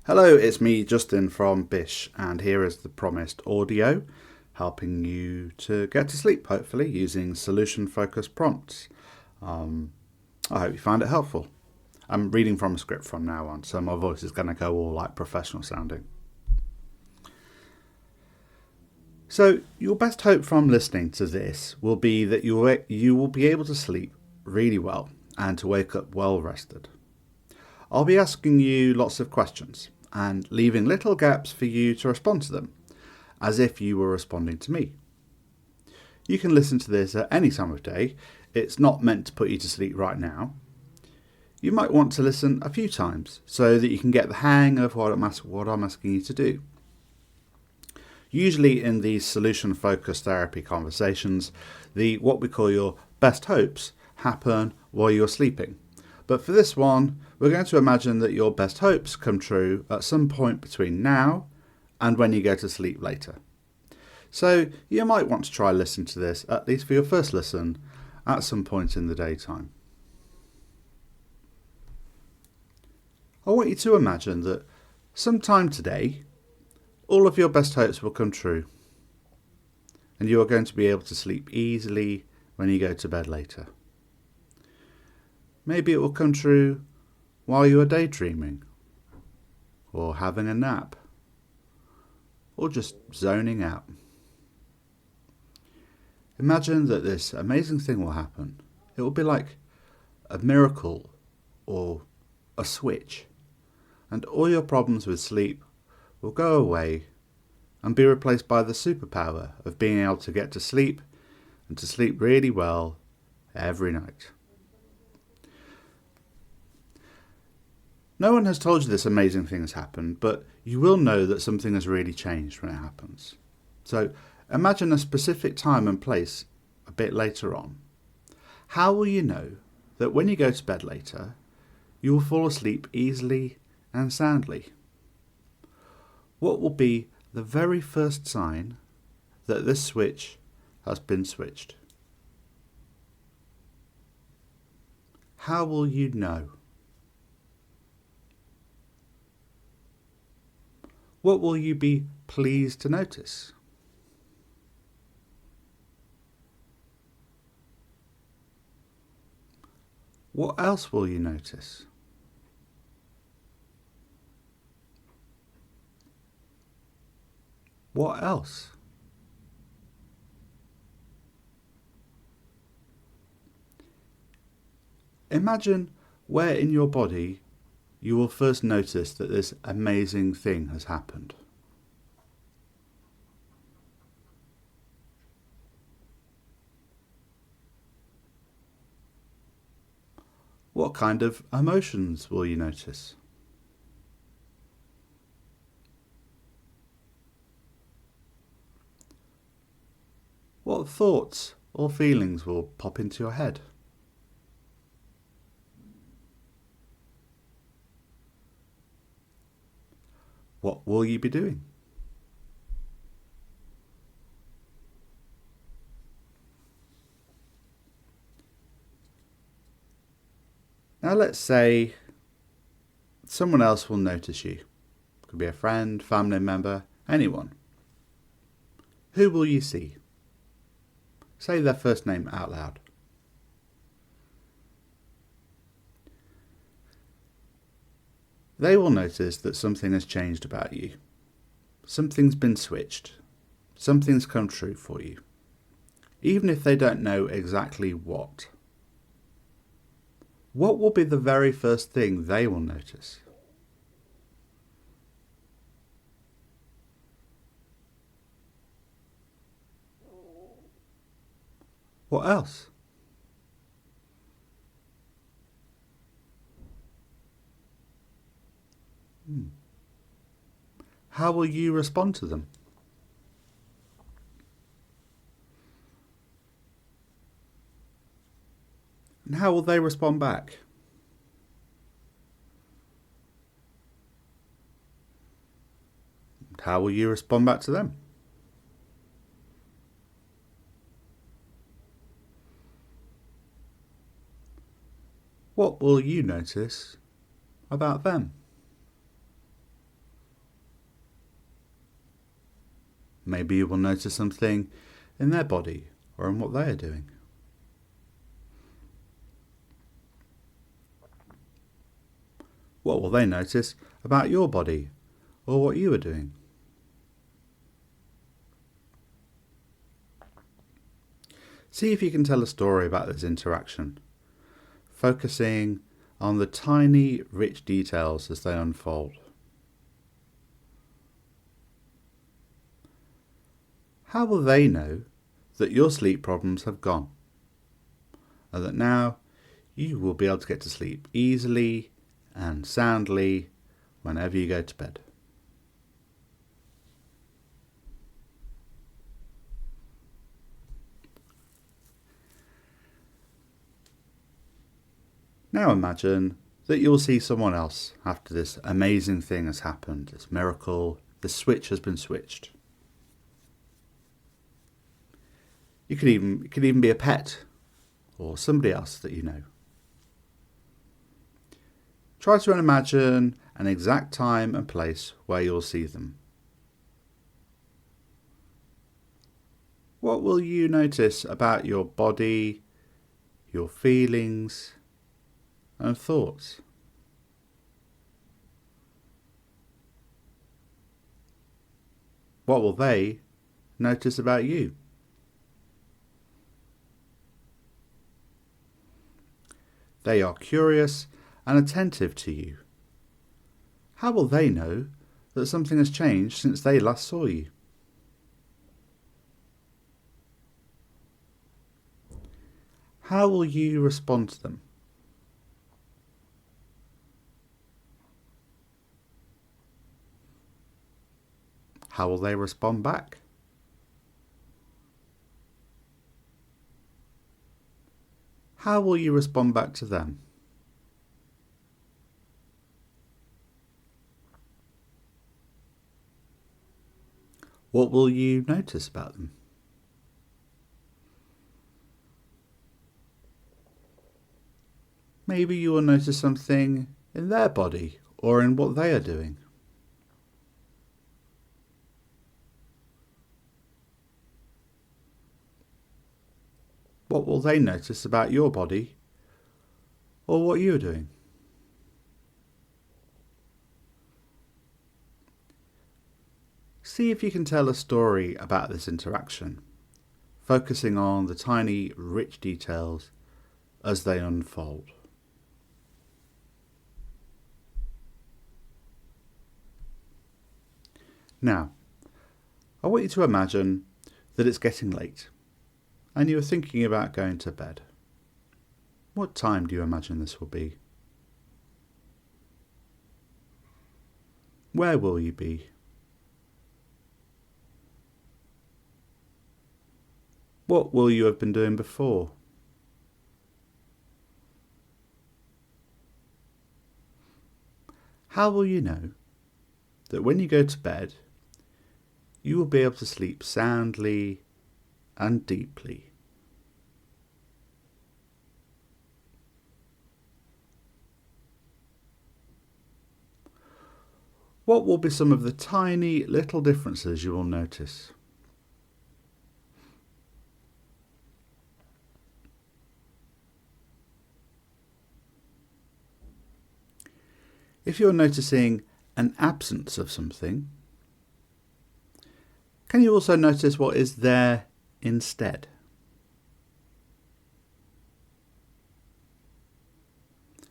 Hello, it's me, Justin from Bish, and here is the promised audio helping you to get to sleep, hopefully, using solution focused prompts. I hope you find it helpful. I'm reading from a script from now on, so my voice is going to go all like professional sounding. So, your best hope from listening to this will be that you will be able to sleep really well and to wake up well rested. I'll be asking you lots of questions and leaving little gaps for you to respond to them, as if you were responding to me. You can listen to this at any time of day. It's not meant to put you to sleep right now. You might want to listen a few times so that you can get the hang of what I'm asking you to do. Usually in these solution-focused therapy conversations, what we call your best hopes happen while you're sleeping. But for this one, we're going to imagine that your best hopes come true at some point between now and when you go to sleep later. So you might want to try listening to this, at least for your first listen, at some point in the daytime. I want you to imagine that sometime today, all of your best hopes will come true, and you are going to be able to sleep easily when you go to bed later. Maybe it will come true while you are daydreaming, or having a nap, or just zoning out. Imagine that this amazing thing will happen. It will be like a miracle or a switch, and all your problems with sleep will go away and be replaced by the superpower of being able to get to sleep and to sleep really well every night. No one has told you this amazing thing has happened, but you will know that something has really changed when it happens. So imagine a specific time and place a bit later on. How will you know that when you go to bed later, you will fall asleep easily and soundly? What will be the very first sign that this switch has been switched? How will you know? What will you be pleased to notice? What else will you notice? What else? Imagine where in your body you will first notice that this amazing thing has happened. What kind of emotions will you notice? What thoughts or feelings will pop into your head? What will you be doing? Now let's say someone else will notice you. Could be a friend, family member, anyone. Who will you see? Say their first name out loud. They will notice that something has changed about you. Something's been switched. Something's come true for you. Even if they don't know exactly what. What will be the very first thing they will notice? What else? How will you respond to them? And how will they respond back? And how will you respond back to them? What will you notice about them? Maybe you will notice something in their body or in what they are doing. What will they notice about your body or what you are doing? See if you can tell a story about this interaction, focusing on the tiny, rich details as they unfold. How will they know that your sleep problems have gone, and that now you will be able to get to sleep easily and soundly whenever you go to bed? Now imagine that you'll see someone else after this amazing thing has happened, this miracle, the switch has been switched. It could even be a pet or somebody else that you know. Try to imagine an exact time and place where you'll see them. What will you notice about your body, your feelings, and thoughts? What will they notice about you? They are curious and attentive to you. How will they know that something has changed since they last saw you? How will you respond to them? How will they respond back? How will you respond back to them? What will you notice about them? Maybe you will notice something in their body or in what they are doing. What will they notice about your body or what you are doing? See if you can tell a story about this interaction, focusing on the tiny, rich details as they unfold. Now, I want you to imagine that it's getting late and you are thinking about going to bed. What time do you imagine this will be? Where will you be? What will you have been doing before? How will you know that when you go to bed, you will be able to sleep soundly and deeply? What will be some of the tiny little differences you will notice? If you're noticing an absence of something, can you also notice what is there instead?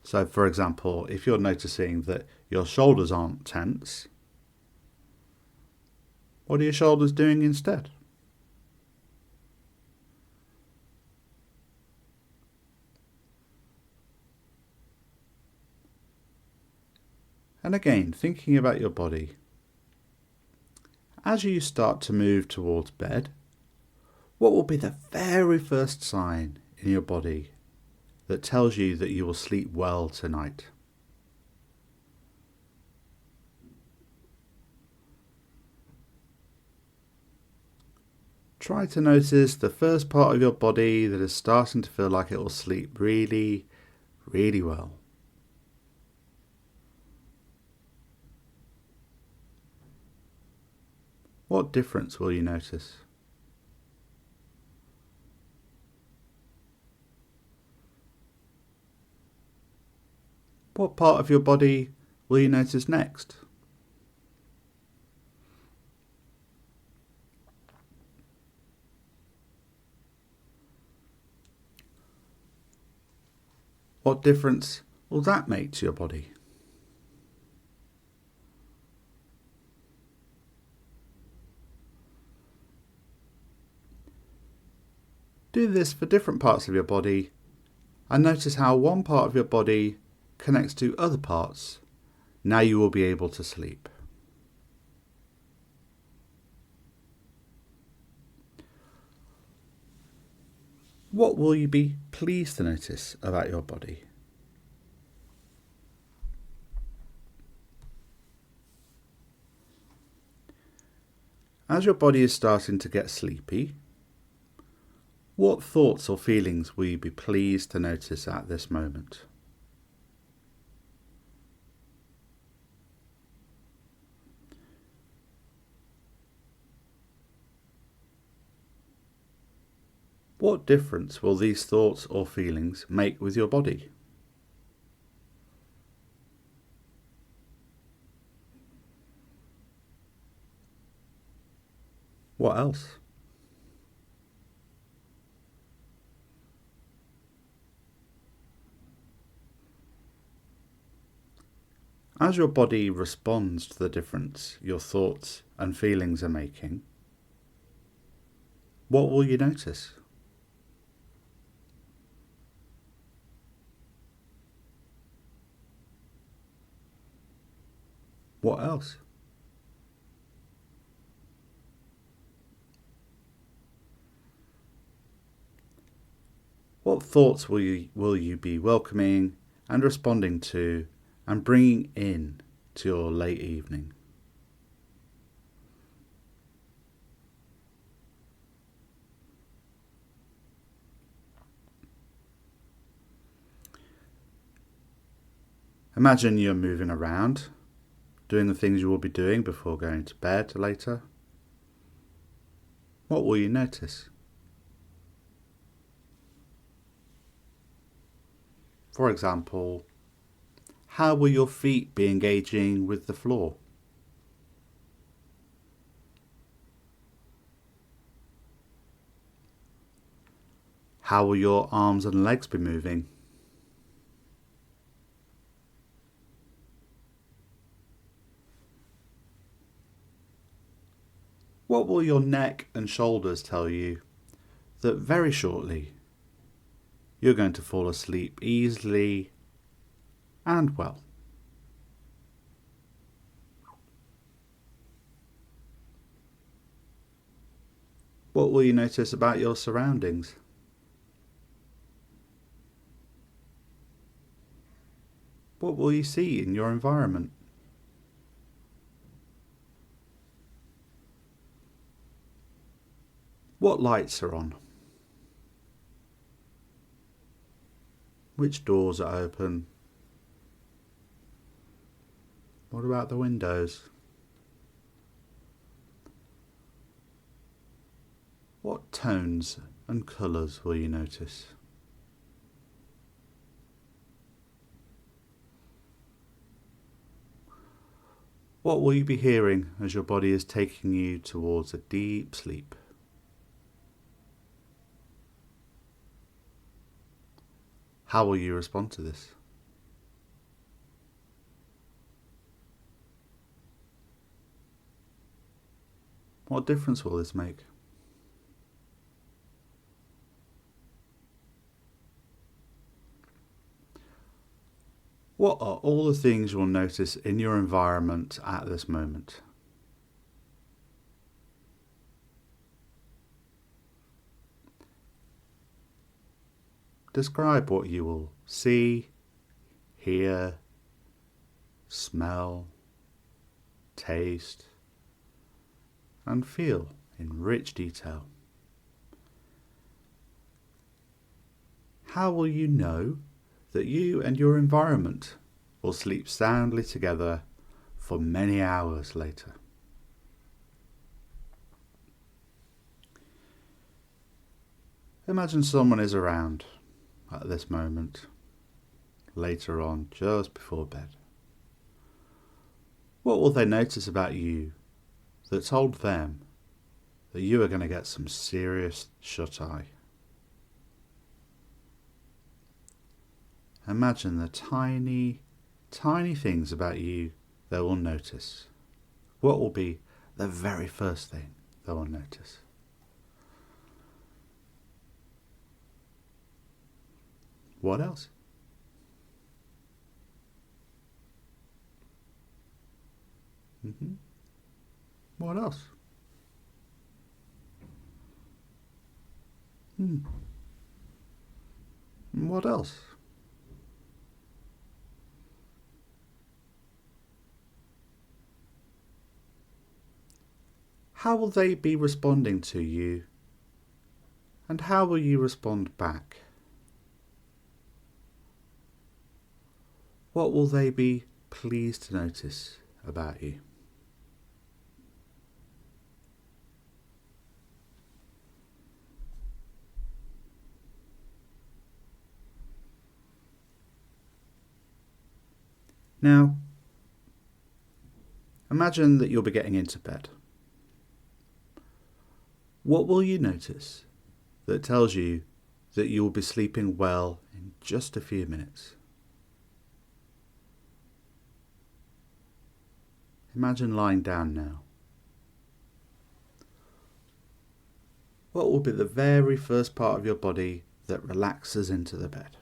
So, for example, if you're noticing that your shoulders aren't tense, what are your shoulders doing instead? And again, thinking about your body. As you start to move towards bed, what will be the very first sign in your body that tells you that you will sleep well tonight? Try to notice the first part of your body that is starting to feel like it will sleep really, really well. What difference will you notice? What part of your body will you notice next? What difference will that make to your body? Do this for different parts of your body and notice how one part of your body connects to other parts. Now you will be able to sleep. What will you be pleased to notice about your body? As your body is starting to get sleepy, what thoughts or feelings will you be pleased to notice at this moment? What difference will these thoughts or feelings make with your body? What else? As your body responds to the difference your thoughts and feelings are making, what will you notice? What else? What thoughts will you be welcoming and responding to and bringing in to your late evening? Imagine you're moving around, doing the things you will be doing before going to bed later. What will you notice? For example, how will your feet be engaging with the floor? How will your arms and legs be moving? What will your neck and shoulders tell you that very shortly you're going to fall asleep easily and well? What will you notice about your surroundings? What will you see in your environment? What lights are on? Which doors are open? What about the windows? What tones and colours will you notice? What will you be hearing as your body is taking you towards a deep sleep? How will you respond to this? What difference will this make? What are all the things you'll notice in your environment at this moment? Describe what you will see, hear, smell, taste, and feel in rich detail. How will you know that you and your environment will sleep soundly together for many hours later? Imagine someone is around at this moment, later on, just before bed. What will they notice about you that told them that you are going to get some serious shut-eye? Imagine the tiny, tiny things about you they will notice. What will be the very first thing they will notice? What else? What else? What else? How will they be responding to you? And how will you respond back? What will they be pleased to notice about you? Now, imagine that you'll be getting into bed. What will you notice that tells you that you will be sleeping well in just a few minutes? Imagine lying down now. What will be the very first part of your body that relaxes into the bed?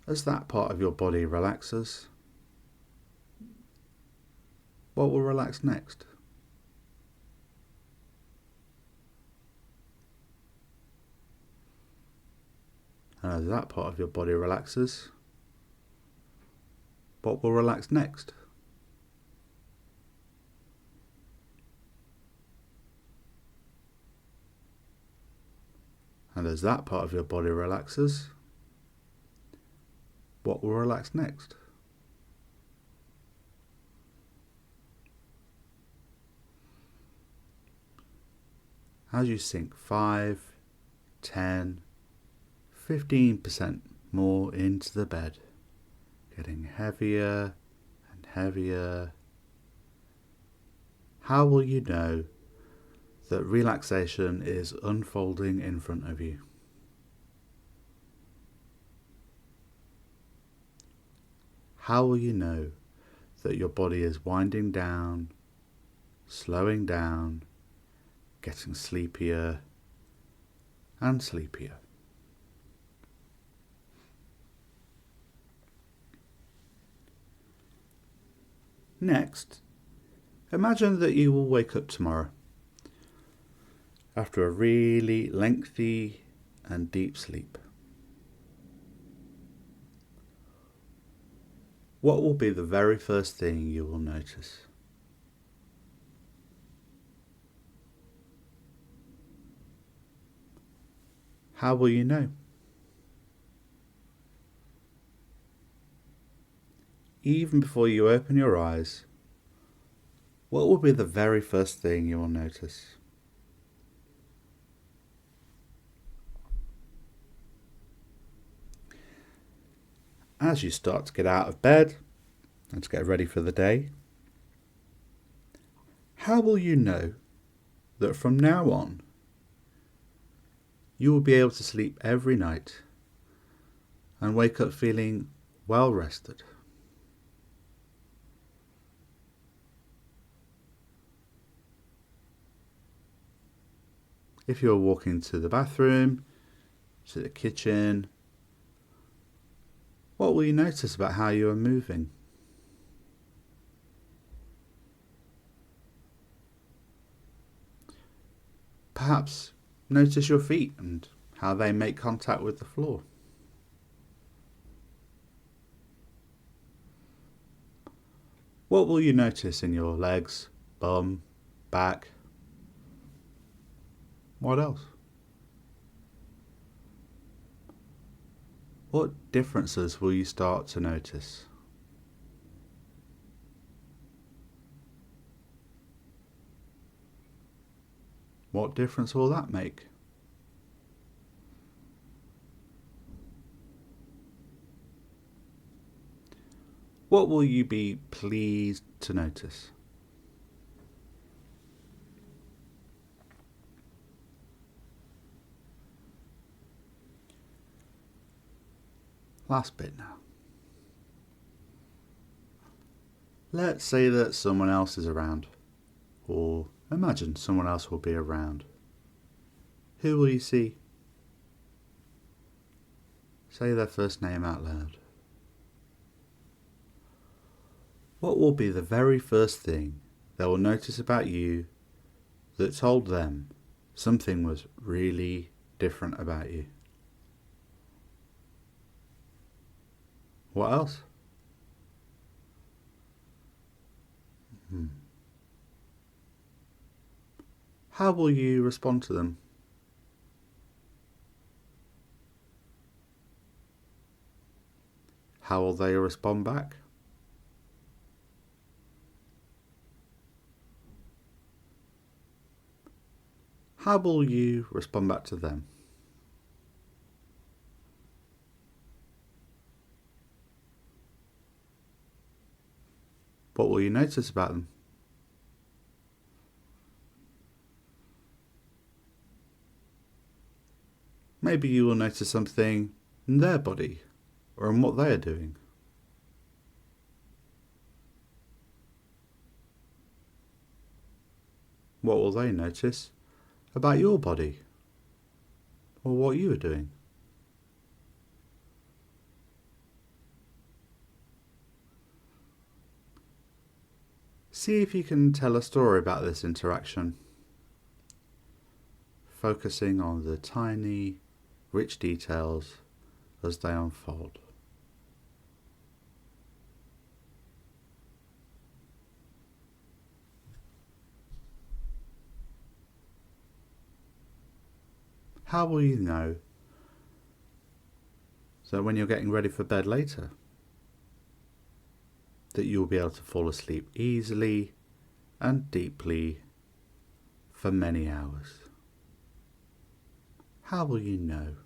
As that part of your body relaxes, what will relax next? And as that part of your body relaxes, what will relax next? And as that part of your body relaxes, what will relax next? As you sink 5, 10, 15% more into the bed, getting heavier and heavier, how will you know that relaxation is unfolding in front of you? How will you know that your body is winding down, slowing down, getting sleepier and sleepier? Next, imagine that you will wake up tomorrow after a really lengthy and deep sleep. What will be the very first thing you will notice? How will you know? Even before you open your eyes, what will be the very first thing you will notice? As you start to get out of bed and to get ready for the day, how will you know that from now on you will be able to sleep every night and wake up feeling well rested? If you're walking to the bathroom, to the kitchen, what will you notice about how you are moving? Perhaps notice your feet and how they make contact with the floor. What will you notice in your legs, bum, back? What else? What differences will you start to notice? What difference will that make? What will you be pleased to notice? Last bit now. Let's say that someone else is around, or imagine someone else will be around. Who will you see? Say their first name out loud. What will be the very first thing they will notice about you that told them something was really different about you? What else? How will you respond to them? How will they respond back? How will you respond back to them? What will you notice about them? Maybe you will notice something in their body or in what they are doing. What will they notice about your body or what you are doing? See if you can tell a story about this interaction, focusing on the tiny, rich details as they unfold. How will you know that when you're getting ready for bed later, that you'll be able to fall asleep easily and deeply for many hours? How will you know?